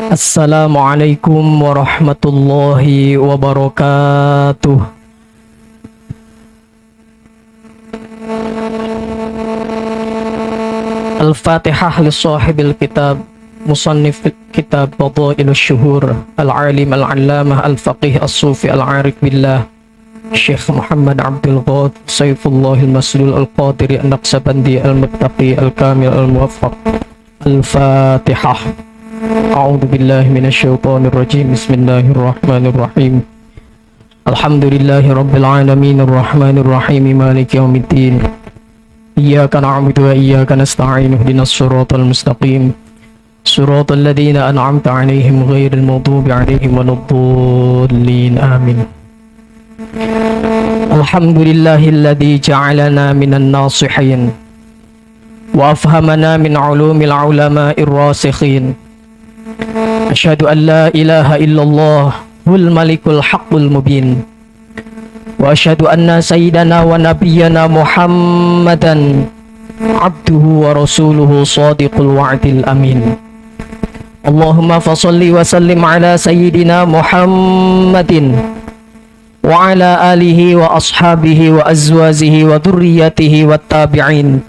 Assalamualaikum warahmatullahi wabarakatuh. Al-Fatihah li sahibil kitab musannif kitab Fadailus Syuhur al-alim al-allamah al-faqih as-sufi al-arif billah Syekh Muhammad Abdul Ghad Saifullah al-Maslul al-Qadiri an-Naqsabandi al-Muttaqi al-Kamil al-Muwaffaq. Al-Fatihah. A'udzu billahi minasyaitonir rajim. Bismillahirrahmanirrahim. Alhamdulillahi rabbil alamin arrahmanir rahim maliki yaumiddin. Iyyaka na'budu wa iyyaka nasta'in ihdinas siratal mustaqim. Siratal ladzina an'amta 'alaihim ghairil maghdubi 'alaihim waladdallin. Amin. Alhamdulillahilladzi ja'alana minan nasihin wa afhamana min 'ulumil 'ulama'ir rasikhin. Asyhadu an la ilaha illallah hul malikul haqqul mubin. Wa asyhadu anna sayyidana wa nabiyyana Muhammadan abduhu wa rasuluhu shadiqul wa'dil amin. Allahumma fasalli wa sallim ala sayyidina Muhammadin wa ala alihi wa ashabihi wa azwajihi wa dhurriyyatihi wat tabi'in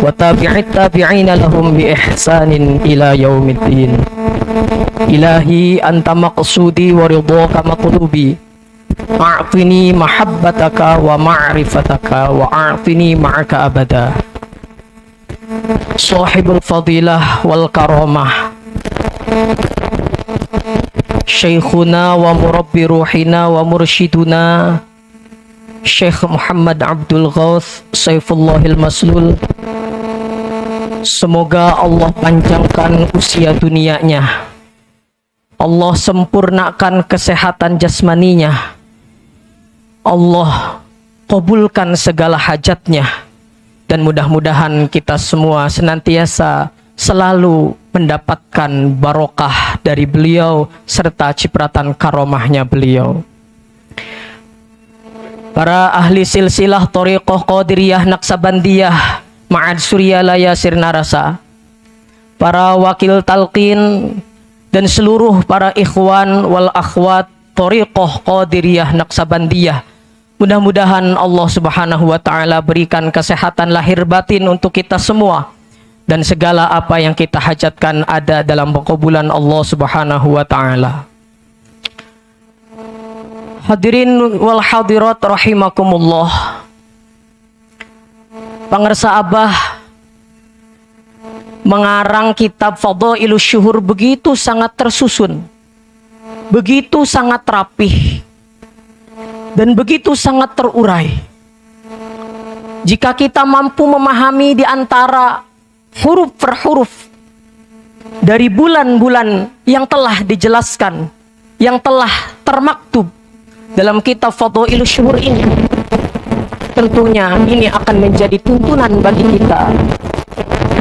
wa tabi'it tabi'ina lahum bi ihsanin ila yaumiddin. Ilahi anta maqsudi wa ridhaka maqlubi, a'tini mahabbataka wa ma'rifataka wa a'tini ma'aka abada. Sahibul fadilah wal karamah, syekhuna wa murabbi ruhina wa mursyiduna Syekh Muhammad Abdul Ghad Saifullahil Maslul. Semoga Allah panjangkan usia dunianya, Allah sempurnakan kesehatan jasmaninya, Allah kabulkan segala hajatnya, dan mudah-mudahan kita semua senantiasa selalu mendapatkan barokah dari beliau serta cipratan karomahnya beliau. Para ahli silsilah Thariqah Qadiriyah Naqsabandiyah Ma'ad Suryalaya Sirnarasa, para wakil talqin dan seluruh para ikhwan wal akhwat Thariqah Qadiriyah Naqsabandiyah, mudah-mudahan Allah Subhanahu wa taala berikan kesehatan lahir batin untuk kita semua, dan segala apa yang kita hajatkan ada dalam pengkabulan Allah Subhanahu wa taala. Hadirin wal hadirat rahimakumullah. Pangersa Abah mengarang kitab Fadailus Syuhur begitu sangat tersusun, begitu sangat rapih, dan begitu sangat terurai. Jika kita mampu memahami di antara huruf per huruf dari bulan-bulan yang telah dijelaskan, yang telah termaktub dalam kitab Fadailus Syuhur ini, tentunya ini akan menjadi tuntunan bagi kita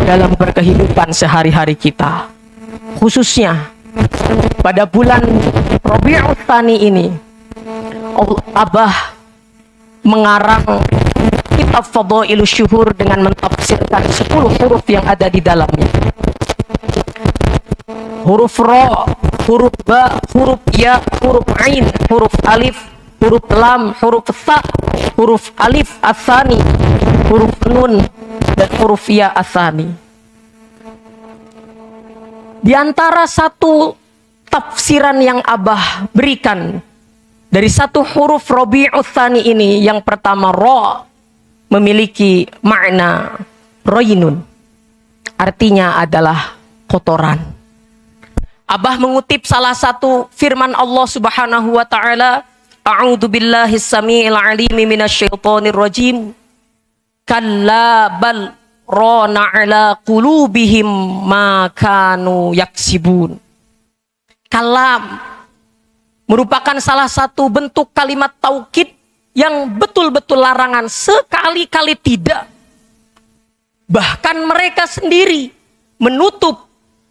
dalam berkehidupan sehari-hari kita, khususnya pada bulan Rabiul Tsani ini. Abah mengarang kitab Fadailus Syuhur dengan mentafsirkan 10 huruf yang ada di dalamnya. Huruf Ra, huruf Ba, huruf Ya, huruf Ain, huruf Alif, huruf Lam, huruf Tha, huruf Alif Ats-Tsani, huruf Nun, dan huruf Ya Ats-Tsani. Di antara satu tafsiran yang Abah berikan dari satu huruf Rabiul Tsani ini, yang pertama Ra memiliki makna Rainun, artinya adalah kotoran. Abah mengutip salah satu firman Allah Subhanahu wa taala, A'udzu billahis samiil alimi minasyaitonir rajim. Kalla bal rana ala qulubihim ma kanu yaksibun. Kalam merupakan salah satu bentuk kalimat taukid yang betul-betul larangan, sekali-kali tidak. Bahkan mereka sendiri menutup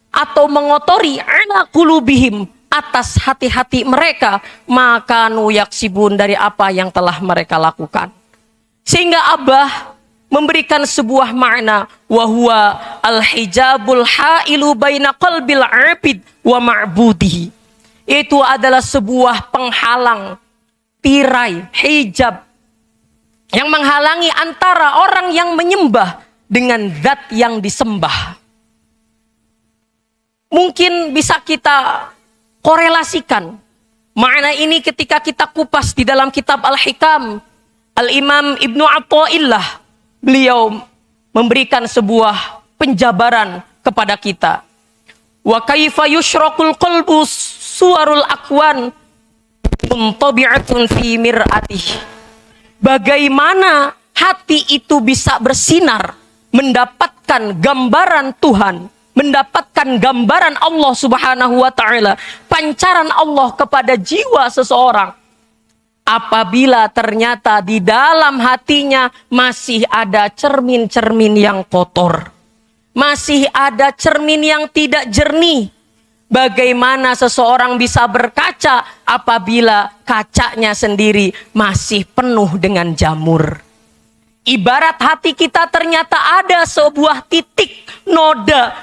atau mengotori ala qulubihim, atas hati-hati mereka, maka nu yaksibun, dari apa yang telah mereka lakukan. Sehingga Abah memberikan sebuah makna, wa huwa al-hijabul hailu baina qalbil 'abid wa ma'budihi. Itu adalah sebuah penghalang, tirai, hijab yang menghalangi antara orang yang menyembah dengan zat yang disembah. Mungkin bisa kita korelasikan makna ini ketika kita kupas di dalam kitab Al-Hikam. Al-Imam Ibnu Athaillah, beliau memberikan sebuah penjabaran kepada kita. Wa kaifa yushraqul qalbu suwarul akwan muntabi'atun fi mir'atih. Bagaimana hati itu bisa bersinar, mendapatkan gambaran Tuhan, mendapatkan gambaran Allah Subhanahu wa taala, pancaran Allah kepada jiwa seseorang. Apabila ternyata di dalam hatinya masih ada cermin-cermin yang kotor, masih ada cermin yang tidak jernih. Bagaimana seseorang bisa berkaca apabila kacanya sendiri masih penuh dengan jamur? Ibarat hati kita ternyata ada sebuah titik noda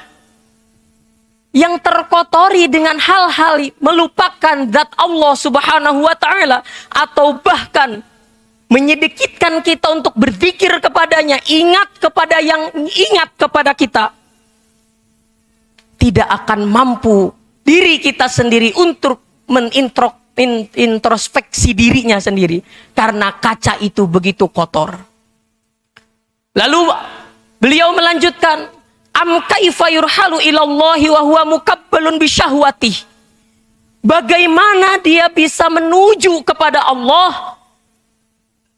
yang terkotori dengan hal-hal melupakan zat Allah Subhanahu wa taala, atau bahkan menyedikitkan kita untuk berzikir kepadanya, ingat kepada kita, tidak akan mampu diri kita sendiri untuk introspeksi dirinya sendiri karena kaca itu begitu kotor. Lalu beliau melanjutkan, am kaifa yurhalu ilallahi wa huwa mukabbalun bisyahwatih. Bagaimana dia bisa menuju kepada Allah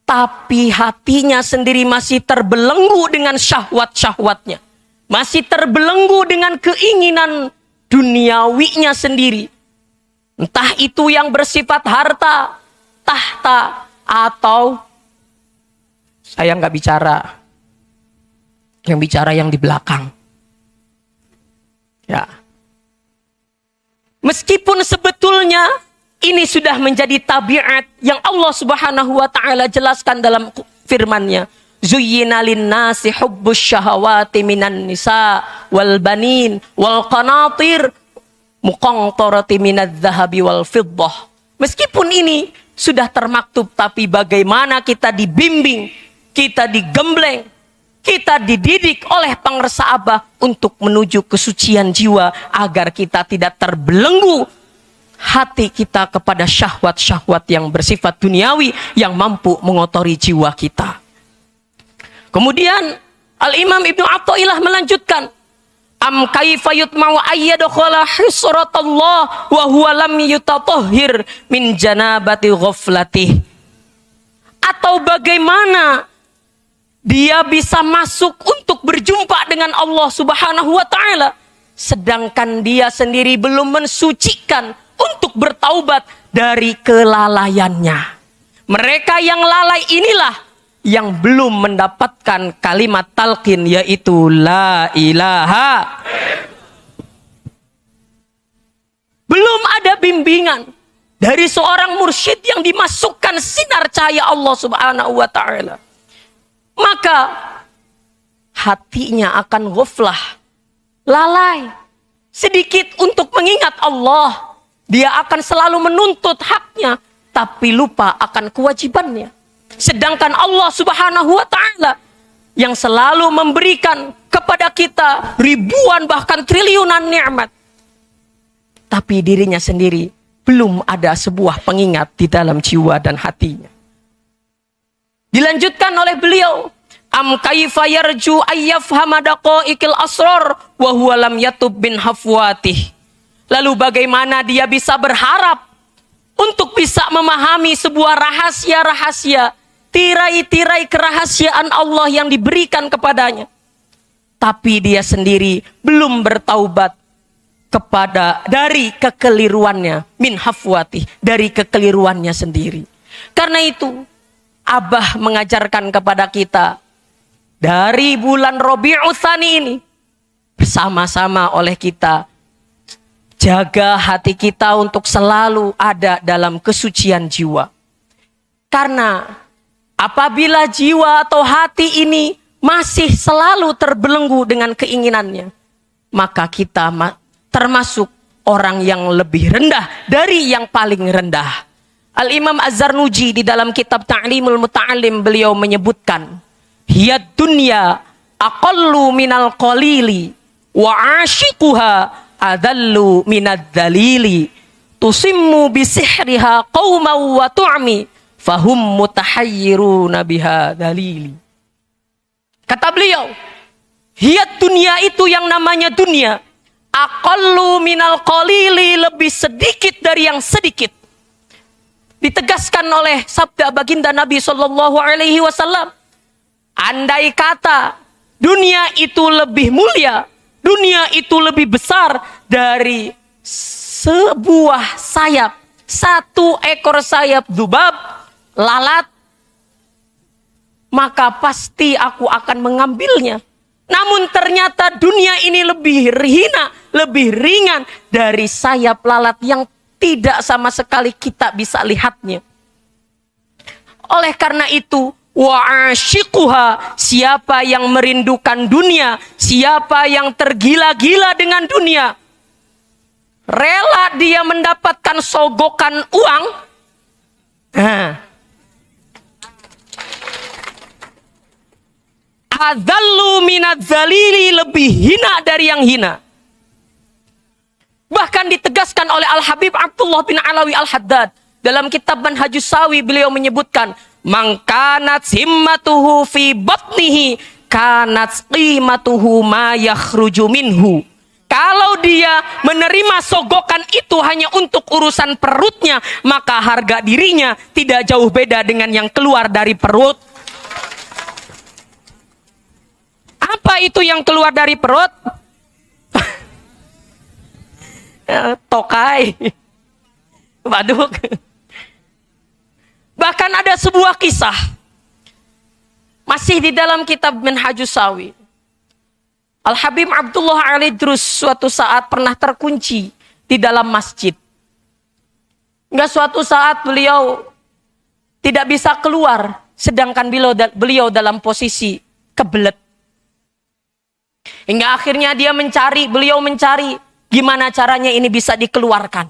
tapi hatinya sendiri masih terbelenggu dengan syahwat-syahwatnya, masih terbelenggu dengan keinginan duniawinya sendiri. Entah itu yang bersifat harta, tahta, atau saya nggak bicara, yang bicara yang di belakang. Ya. Meskipun sebetulnya ini sudah menjadi tabiat yang Allah Subhanahu wa taala jelaskan dalam firman-Nya. Zuyyina lin-nasi hubbus syahawati minan nisa wal banin wal qanatir muqantarati minadz-dzahabi wal fiddah. Meskipun ini sudah termaktub, tapi bagaimana kita dibimbing, kita digembleng, kita dididik oleh pangresa Abah untuk menuju kesucian jiwa agar kita tidak terbelenggu hati kita kepada syahwat-syahwat yang bersifat duniawi yang mampu mengotori jiwa kita. Kemudian Al-Imam Ibnu Athaillah melanjutkan, am kaifa yutma'u ayyadkhala hisratallah wa huwa lam yutatahhir min janabati ghaflatih. Atau bagaimana dia bisa masuk untuk berjumpa dengan Allah Subhanahu wa taala sedangkan dia sendiri belum mensucikan untuk bertaubat dari kelalaiannya. Mereka yang lalai inilah yang belum mendapatkan kalimat talqin, yaitu la ilaha. Belum ada bimbingan dari seorang mursyid yang dimasukkan sinar cahaya Allah Subhanahu wa taala. Maka hatinya akan ghaflah, lalai, sedikit untuk mengingat Allah. Dia akan selalu menuntut haknya, tapi lupa akan kewajibannya. Sedangkan Allah Subhanahu wa taala yang selalu memberikan kepada kita ribuan bahkan triliunan nikmat, tapi dirinya sendiri belum ada sebuah pengingat di dalam jiwa dan hatinya. Dilanjutkan oleh beliau, am kaifa yarju ayyafhama daqaiqil asrar wa huwa lam yatub bin hafwatih. Lalu bagaimana dia bisa berharap untuk bisa memahami sebuah rahasia-rahasia, tirai-tirai kerahasiaan Allah yang diberikan kepadanya, tapi dia sendiri belum bertaubat dari kekeliruannya, min hafwatih, dari kekeliruannya sendiri. Karena itu Abah mengajarkan kepada kita dari bulan Rabiul Tsani ini, bersama-sama oleh kita jaga hati kita untuk selalu ada dalam kesucian jiwa. Karena apabila jiwa atau hati ini masih selalu terbelenggu dengan keinginannya, maka kita termasuk orang yang lebih rendah dari yang paling rendah. Al-Imam Az-Zarnuji di dalam kitab Ta'limul Muta'allim beliau menyebutkan, hiyad dunya aqallu minal qalili wa ashiquha adallu minad dalili tusimmu bisihriha qawman wa tu'mi fahum mutahayyiruna biha dalili. Kata beliau, hiyad dunya itu yang namanya dunia, aqallu minal qalili, lebih sedikit dari yang sedikit. Ditegaskan oleh sabda baginda Nabi Shallallahu Alaihi Wasallam, andai kata dunia itu lebih mulia, dunia itu lebih besar dari sebuah sayap, satu ekor sayap dubab, lalat, maka pasti aku akan mengambilnya. Namun ternyata dunia ini lebih hina, lebih ringan dari sayap lalat yang tidak sama sekali kita bisa lihatnya. Oleh karena itu, wa ashiquha, siapa yang merindukan dunia, siapa yang tergila-gila dengan dunia, rela dia mendapatkan sogokan uang, adzallu minadz zalili, lebih hina dari yang hina. Bahkan ditegaskan oleh Al-Habib Abdullah bin Alawi Al-Haddad dalam kitab Manhajus Sawi, beliau menyebutkan, man kanat himmatuhu fi batnihi kanat qimatuhu ma yakhruju minhu. Kalau dia menerima sogokan itu hanya untuk urusan perutnya, maka harga dirinya tidak jauh beda dengan yang keluar dari perut. Apa itu yang keluar dari perut? Tokai, baduk. Bahkan ada sebuah kisah masih di dalam kitab Manhajus Sawi. Al-Habib Abdullah Al-Idrus suatu saat pernah terkunci di dalam masjid. Hingga suatu saat beliau tidak bisa keluar, sedangkan beliau dalam posisi kebelet. Hingga akhirnya beliau mencari gimana caranya ini bisa dikeluarkan.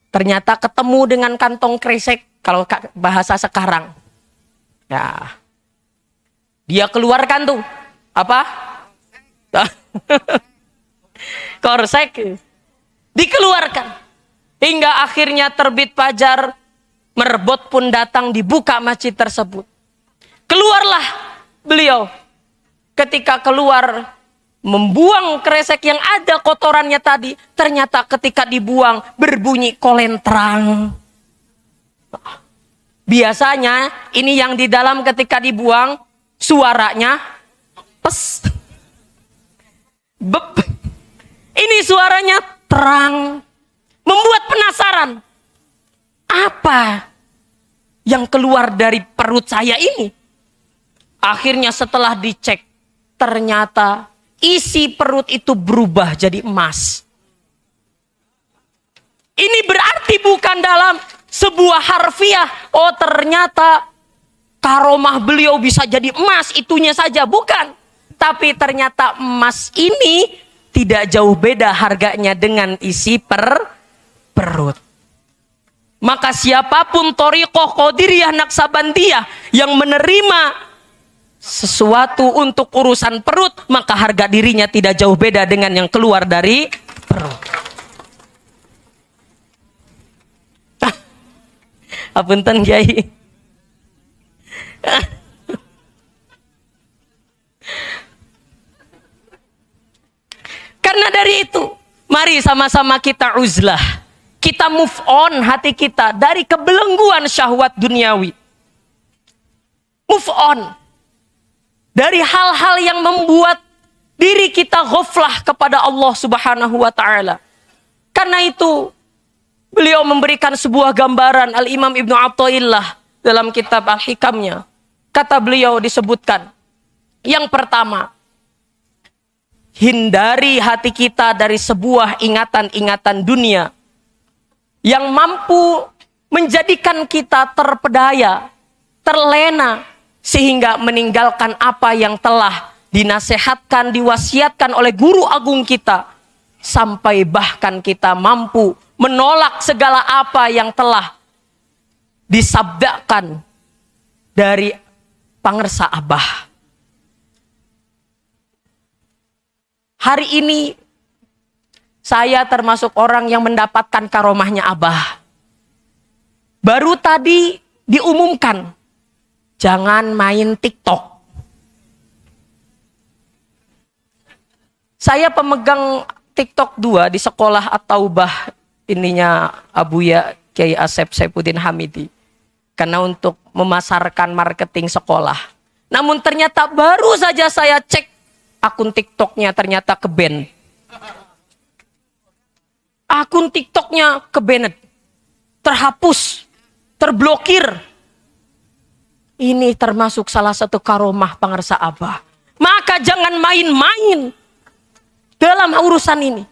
Ternyata ketemu dengan kantong kresek, kalau bahasa sekarang. Ya. Dia keluarkan tuh. Apa? Korsek. Dikeluarkan. Hingga akhirnya terbit fajar, merbot pun datang, dibuka masjid tersebut. Keluarlah beliau. Ketika keluar, membuang kresek yang ada kotorannya tadi, ternyata ketika dibuang berbunyi kolentrang. Biasanya ini yang di dalam ketika dibuang suaranya pes, bep. Ini suaranya terang, membuat penasaran. Apa yang keluar dari perut saya ini? Akhirnya setelah dicek, ternyata isi perut itu berubah jadi emas. Ini berarti bukan dalam sebuah harfiah, oh ternyata karomah beliau bisa jadi emas, itunya saja, bukan. Tapi ternyata emas ini tidak jauh beda harganya dengan isi perut. Maka siapapun thariqah Qadiriyah Naksabandiyah yang menerima sesuatu untuk urusan perut, maka harga dirinya tidak jauh beda dengan yang keluar dari perut. Apunten Kiai. Karena dari itu, mari sama-sama kita uzlah. Kita move on hati kita dari kebelengguan syahwat duniawi. Move on dari hal-hal yang membuat diri kita ghaflah kepada Allah Subhanahu wa taala. Karena itu beliau memberikan sebuah gambaran, Al-Imam Ibnu Athaillah dalam kitab Al-Hikamnya. Kata beliau disebutkan, yang pertama, hindari hati kita dari sebuah ingatan-ingatan dunia yang mampu menjadikan kita terpedaya, terlena, sehingga meninggalkan apa yang telah dinasehatkan, diwasiatkan oleh guru agung kita, sampai bahkan kita mampu menolak segala apa yang telah disabdakan dari pangersa Abah. Hari ini saya termasuk orang yang mendapatkan karomahnya Abah. Baru tadi diumumkan, jangan main TikTok. Saya pemegang TikTok 2 di sekolah At-Taubah ininya Abuya Kiai Asep Saifuddin Hamidi. Karena untuk memasarkan marketing sekolah. Namun ternyata baru saja saya cek akun TikToknya ternyata ke-ban. Akun TikToknya ke-ban, terhapus, terblokir. Ini termasuk salah satu karomah pangersa Abah. Maka jangan main-main dalam urusan ini.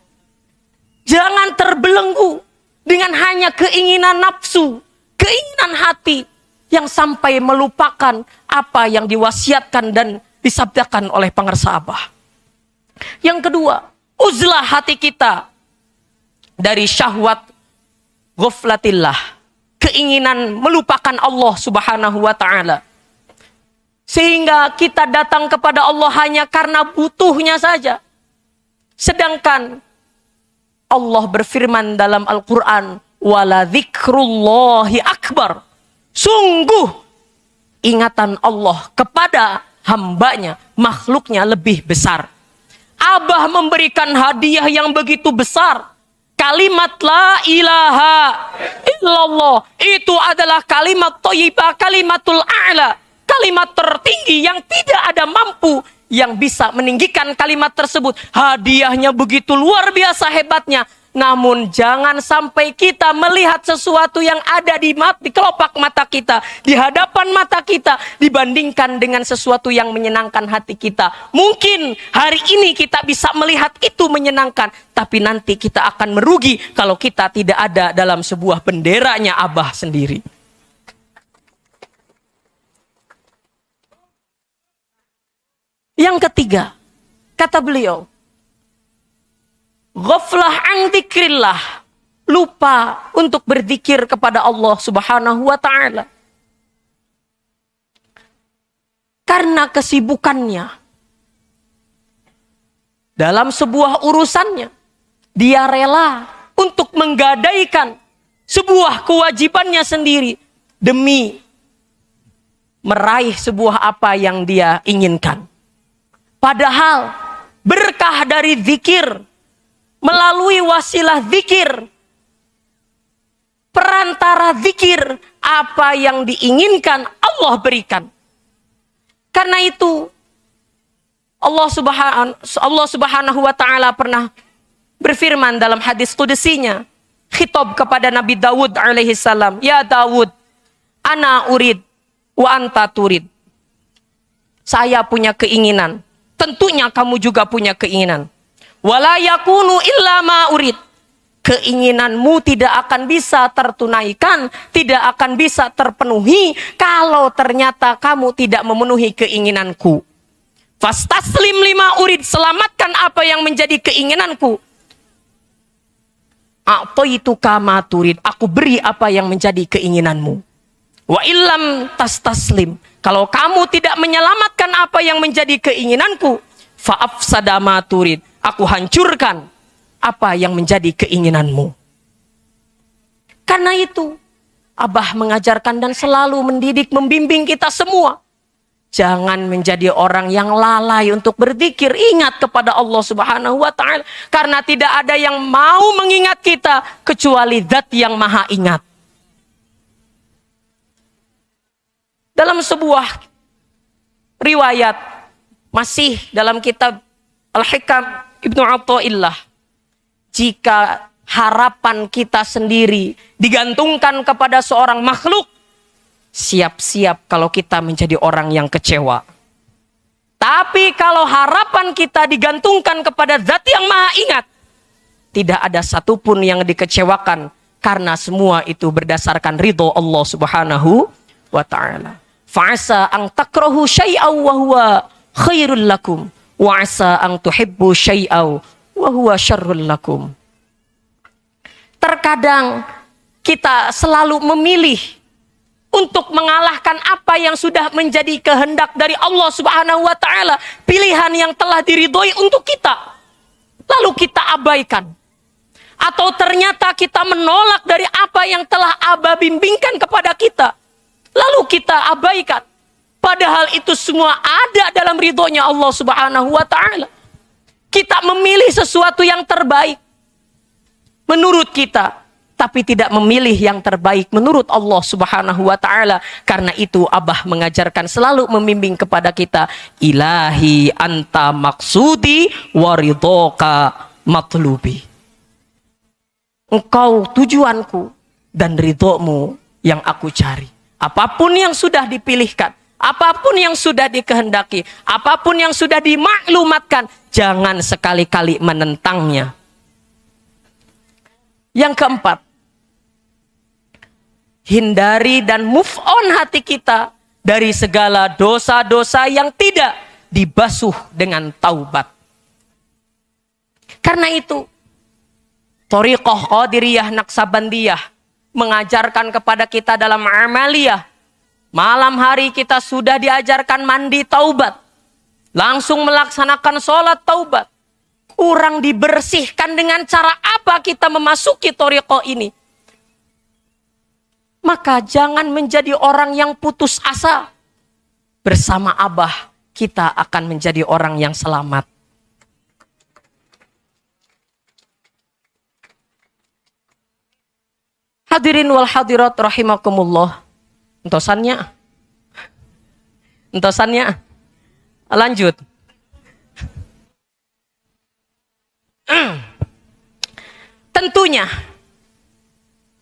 Jangan terbelenggu dengan hanya keinginan nafsu, keinginan hati yang sampai melupakan apa yang diwasiatkan dan disabdakan oleh pangersa Abah. Yang kedua, uzlah hati kita dari syahwat ghaflatillah, keinginan melupakan Allah Subhanahu wa taala. Sehingga kita datang kepada Allah hanya karena butuhnya saja. Sedangkan Allah berfirman dalam Al-Qur'an, "Wala dzikrullahi akbar." Sungguh ingatan Allah kepada hambanya, makhluknya lebih besar. Abah memberikan hadiah yang begitu besar. Kalimat la ilaha illallah itu adalah kalimat thayyibah, kalimatul a'la, kalimat tertinggi yang tidak ada mampu yang bisa meninggikan kalimat tersebut. Hadiahnya begitu luar biasa hebatnya. Namun jangan sampai kita melihat sesuatu yang ada di kelopak mata kita, di hadapan mata kita, dibandingkan dengan sesuatu yang menyenangkan hati kita. Mungkin hari ini kita bisa melihat itu menyenangkan, tapi nanti kita akan merugi kalau kita tidak ada dalam sebuah benderanya Abah sendiri. Yang ketiga, kata beliau, ghaflah an dzikrillah, lupa untuk berzikir kepada Allah Subhanahu wa taala. Karena kesibukannya dalam sebuah urusannya, dia rela untuk menggadaikan sebuah kewajibannya sendiri demi meraih sebuah apa yang dia inginkan. Padahal berkah dari zikir, melalui wasilah zikir, perantara zikir, apa yang diinginkan Allah berikan. Karena itu Allah Subhanahu wa taala pernah berfirman dalam hadis qudsinya, khitab kepada Nabi Daud alaihi salam, "Ya Daud, ana urid wa anta turid." Saya punya keinginan, tentunya kamu juga punya keinginan. Wala yakunu illa ma urid. Keinginanmu tidak akan bisa tertunaikan, tidak akan bisa terpenuhi kalau ternyata kamu tidak memenuhi keinginanku. Fastaslim lima urid, selamatkan apa yang menjadi keinginanku. A'taitu kama turid, aku beri apa yang menjadi keinginanmu. Wa illam tastaslim, kalau kamu tidak menyelamatkan apa yang menjadi keinginanku, fa'afsada ma turid, aku hancurkan apa yang menjadi keinginanmu. Karena itu, Abah mengajarkan dan selalu mendidik, membimbing kita semua. Jangan menjadi orang yang lalai untuk berzikir. Ingat kepada Allah Subhanahu wa ta'ala. Karena tidak ada yang mau mengingat kita kecuali Zat yang Maha Ingat. Dalam sebuah riwayat, masih dalam kitab Al-Hikam Ibnu Athaillah, jika harapan kita sendiri digantungkan kepada seorang makhluk, siap-siap kalau kita menjadi orang yang kecewa. Tapi kalau harapan kita digantungkan kepada Zat yang Maha Ingat, tidak ada satupun yang dikecewakan, karena semua itu berdasarkan ridho Allah Subhanahu wa ta'ala. Fa'asa ang takrahu syai'aw wa huwa khairul lakum. Wa asa ang tuhibbu syai'aw wa huwa syarrul lakum. Terkadang kita selalu memilih untuk mengalahkan apa yang sudah menjadi kehendak dari Allah Subhanahu wa taala, pilihan yang telah diridhoi untuk kita. Lalu kita abaikan. Atau ternyata kita menolak dari apa yang telah Aba bimbingkan kepada kita. Lalu kita abaikan. Padahal itu semua ada dalam ridhonya Allah Subhanahu wa taala. Kita memilih sesuatu yang terbaik menurut kita, tapi tidak memilih yang terbaik menurut Allah Subhanahu wa taala. Karena itu Abah mengajarkan selalu membimbing kepada kita, ilahi anta maksudi wa ridhoka matlubi. Engkau tujuanku dan ridhomu yang aku cari. Apapun yang sudah dipilihkan, apapun yang sudah dikehendaki, apapun yang sudah dimaklumatkan, jangan sekali-kali menentangnya. Yang keempat, hindari dan move on hati kita dari segala dosa-dosa yang tidak dibasuh dengan taubat. Karena itu, Thariqah Qadiriyah Naqsabandiyah mengajarkan kepada kita dalam amaliyah. Malam hari kita sudah diajarkan mandi taubat. Langsung melaksanakan sholat taubat. Kurang dibersihkan dengan cara apa kita memasuki thariqah ini. Maka jangan menjadi orang yang putus asa. Bersama Abah kita akan menjadi orang yang selamat. Hadirin wal hadirat rahimakumullah. Entosannya. Lanjut. Tentunya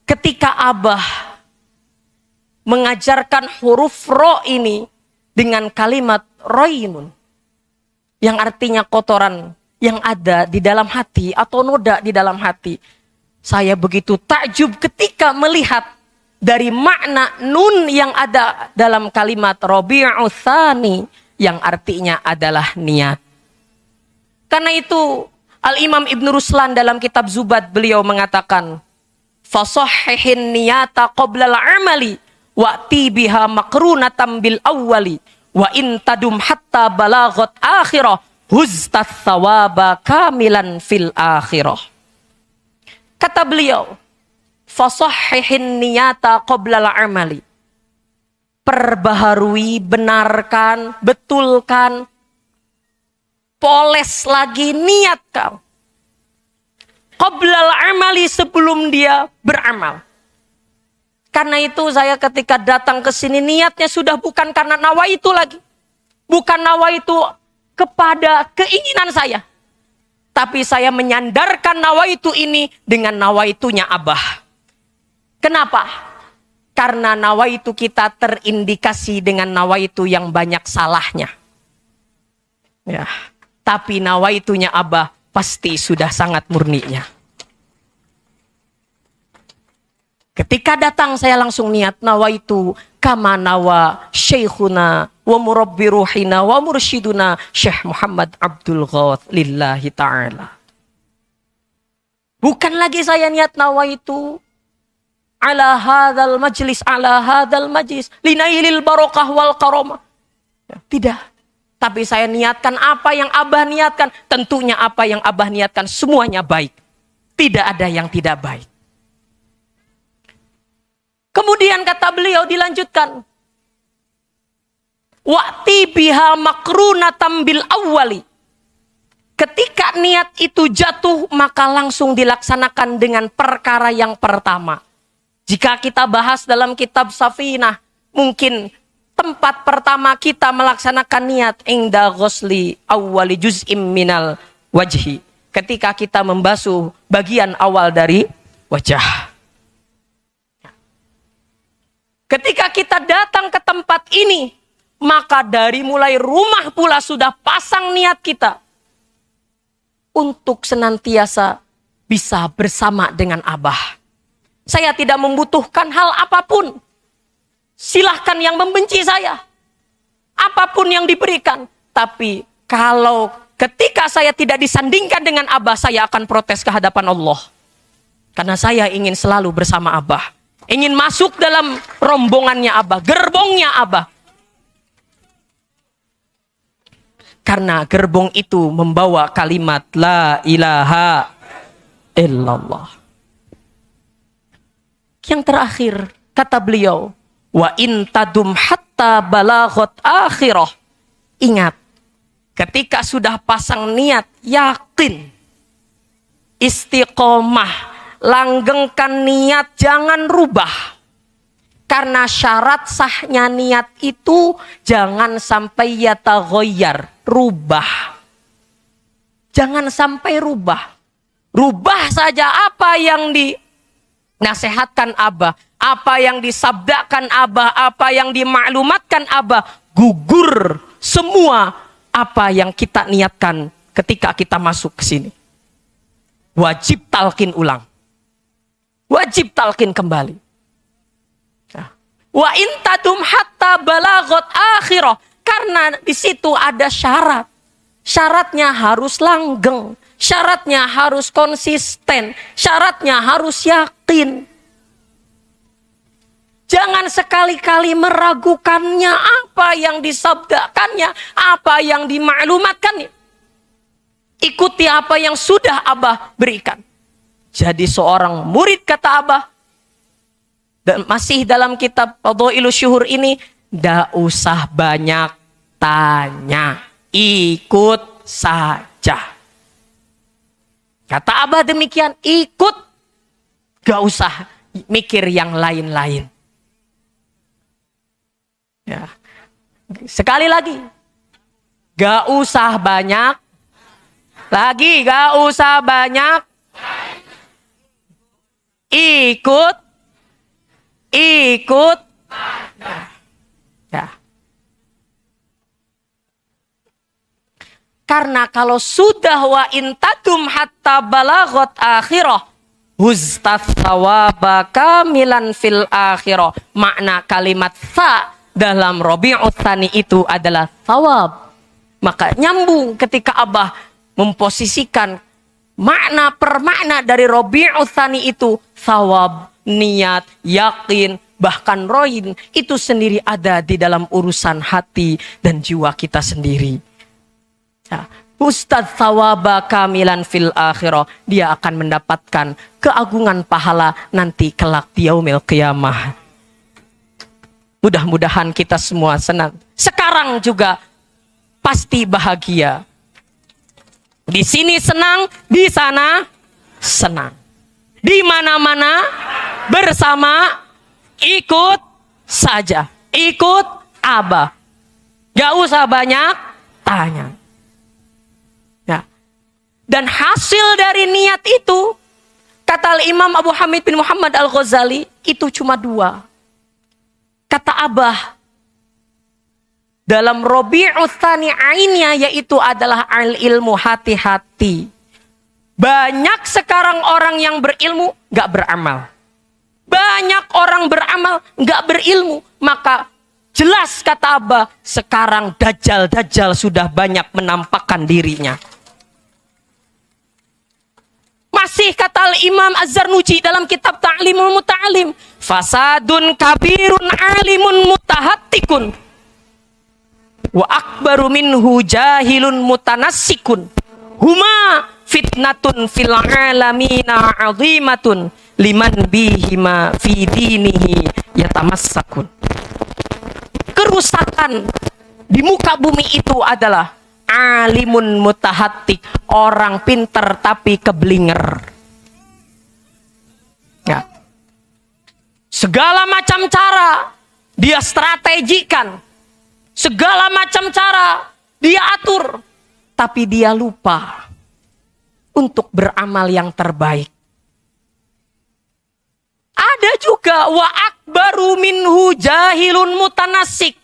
ketika Abah mengajarkan huruf ro ini dengan kalimat roinun, yang artinya kotoran yang ada di dalam hati atau noda di dalam hati, saya begitu takjub ketika melihat dari makna nun yang ada dalam kalimat Rabi'u Tsani yang artinya adalah niat. Karena itu Al-Imam Ibn Ruslan dalam kitab Zubat beliau mengatakan, fasahhihin niyata qoblal amali wa'ti biha makrunatan bil awwali wa in tadum hatta balaghat akhirah huztat thawaba kamilan fil akhirah. Kata beliau, fasahhihin niyata qoblal amali. Perbaharui, benarkan, betulkan, poles lagi niat kau. Qoblal amali, sebelum dia beramal. Karena itu saya ketika datang ke sini niatnya sudah bukan karena nawaitu lagi. Bukan nawaitu kepada keinginan saya. Tapi saya menyandarkan nawaitu ini dengan nawaitunya Abah. Kenapa? Karena nawaitu kita terindikasi dengan nawaitu yang banyak salahnya. Ya, tapi nawaitunya Abah pasti sudah sangat murninya. Ketika datang saya langsung niat nawaitu kama nawa syekhuna wa murabbi ruhina wa mursyiduna Syekh Muhammad Abdul Ghath lillahi ta'ala. Bukan lagi saya niat nawaitu ala hadzal majlis linailil barakah wal karamah. Tidak. Tapi saya niatkan apa yang Abah niatkan. Tentunya apa yang Abah niatkan semuanya baik. Tidak ada yang tidak baik. Kemudian kata beliau dilanjutkan. Wa'ti biha makrunatam bil awwali. Ketika niat itu jatuh, maka langsung dilaksanakan dengan perkara yang pertama. Jika kita bahas dalam kitab Safinah, mungkin tempat pertama kita melaksanakan niat inda ghusli awwali juz'im minal wajhi. Ketika kita membasuh bagian awal dari wajah. Ketika kita datang ke tempat ini, maka dari mulai rumah pula sudah pasang niat kita untuk senantiasa bisa bersama dengan Abah. Saya tidak membutuhkan hal apapun. Silahkan yang membenci saya. Apapun yang diberikan. Tapi kalau ketika saya tidak disandingkan dengan Abah, saya akan protes ke hadapan Allah. Karena saya ingin selalu bersama Abah. Ingin masuk dalam rombongannya Abah, gerbongnya Abah. Karena gerbong itu membawa kalimat La ilaha illallah. Yang terakhir, kata beliau, Wa in tadum hatta balaghot akhirah. Ingat, ketika sudah pasang niat, yakin, istiqomah, langgengkan niat, jangan rubah. Karena syarat sahnya niat itu jangan sampai yataghayyar, rubah. Jangan sampai rubah. Rubah saja apa yang dinasihatkan Abah, apa yang disabdakan Abah, apa yang dimaklumatkan Abah, gugur semua apa yang kita niatkan ketika kita masuk ke sini. Wajib talqin ulang. Wajib talqin kembali. Wa in tadum hatta balaghot akhirah. Karena di situ ada syarat. Syaratnya harus langgeng. Syaratnya harus konsisten. Syaratnya harus yakin. Jangan sekali-kali meragukannya apa yang disabdakannya, apa yang dimaklumatkannya. Ikuti apa yang sudah Abah berikan. Jadi seorang murid, kata Abah, dan masih dalam kitab Fadhailus Syuhur ini, tidak usah banyak tanya, ikut saja. Kata Abah demikian, ikut, gak usah mikir yang lain-lain. Ya. Sekali lagi, gak usah banyak, lagi gak usah banyak, ikut. Ya. Karena kalau sudah wa intadum hatta balaghot akhirah huztat thawaba kamilan fil akhirah. Makna kalimat sa dalam Rabi'ut Tsani itu adalah thawab. Maka nyambung ketika Abah memposisikan makna per makna dari Rabi'ut Tsani itu thawab, niat, yakin, bahkan roin, itu sendiri ada di dalam urusan hati dan jiwa kita sendiri. Ya. Ustadz thawaba kamilan fil akhirah, dia akan mendapatkan keagungan pahala nanti kelak di yaumil qiyamah. Mudah-mudahan kita semua senang. Sekarang juga pasti bahagia. Di sini senang, di sana senang. Di mana-mana bersama, ikut saja. Ikut Abah. Gak usah banyak tanya. Ya. Dan hasil dari niat itu, kata Imam Abu Hamid bin Muhammad Al-Ghazali, itu cuma dua. Kata Abah, dalam Rabi'ut Tsani ainnya, yaitu adalah al-ilmu, hati-hati. Banyak sekarang orang yang berilmu gak beramal. Banyak orang beramal gak berilmu. Maka jelas kata Abah, sekarang dajjal-dajjal sudah banyak menampakkan dirinya. Masih kata Imam Az-Zarnuji dalam kitab Ta'limul Muta'alim, fasadun kabirun alimun mutahattikun wa akbaru minhu jahilun mutanassikun huma fitnatun fil alamina azimatun liman bihima fi dinihi yatamassakun. Kerusakan di muka bumi itu adalah alimun mutahattik, orang pinter tapi keblinger. Ya. Segala macam cara dia strategikan, segala macam cara dia atur, tapi dia lupa untuk beramal yang terbaik. Ada juga wa akbaru minhu jahilun mutanassik.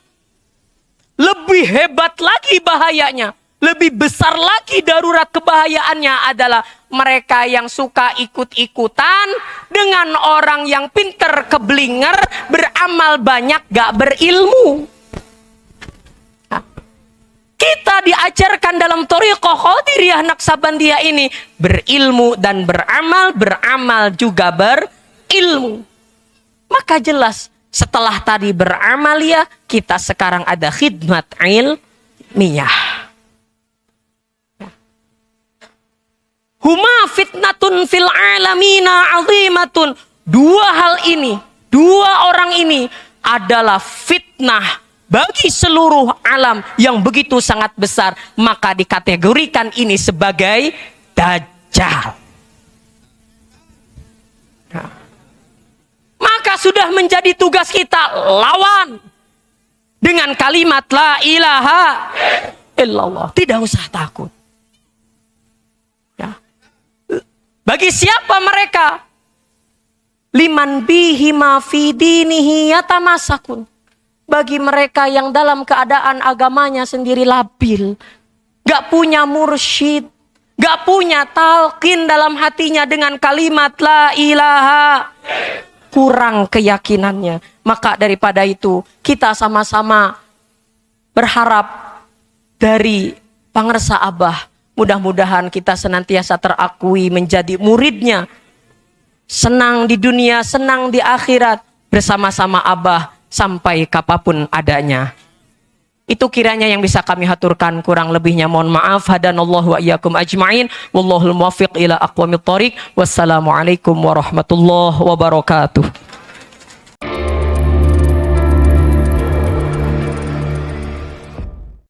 Lebih hebat lagi bahayanya, lebih besar lagi darurat kebahayaannya adalah mereka yang suka ikut-ikutan dengan orang yang pinter keblinger, beramal banyak gak berilmu. Nah, kita diajarkan dalam thariqah Qadiriyah Naqsabandiyah ini berilmu dan beramal, beramal juga berilmu. Maka jelas setelah tadi beramaliyah, kita sekarang ada khidmat ilmiyah. Huma fitnatun fil alamina azimatun. Dua hal ini, dua orang ini adalah fitnah bagi seluruh alam yang begitu sangat besar. Maka dikategorikan ini sebagai dajjal. Nah, maka sudah menjadi tugas kita lawan dengan kalimat la ilaha illallah. Tidak usah takut. Bagi siapa mereka? Liman bihi ma fi dinihi yatamasakun. Bagi mereka yang dalam keadaan agamanya sendiri labil, gak punya mursyid, gak punya talqin dalam hatinya dengan kalimat la ilaha, kurang keyakinannya. Maka daripada itu kita sama-sama berharap dari pangersa Abah, mudah-mudahan kita senantiasa terakui menjadi muridnya. Senang di dunia, senang di akhirat. Bersama-sama Abah sampai kapanpun adanya. Itu kiranya yang bisa kami haturkan. Kurang lebihnya mohon maaf. Hadanallahu wa iyyakum ajma'in. Wallahul muwaffiq ila aqwamit thoriq. Wassalamualaikum warahmatullahi wabarakatuh.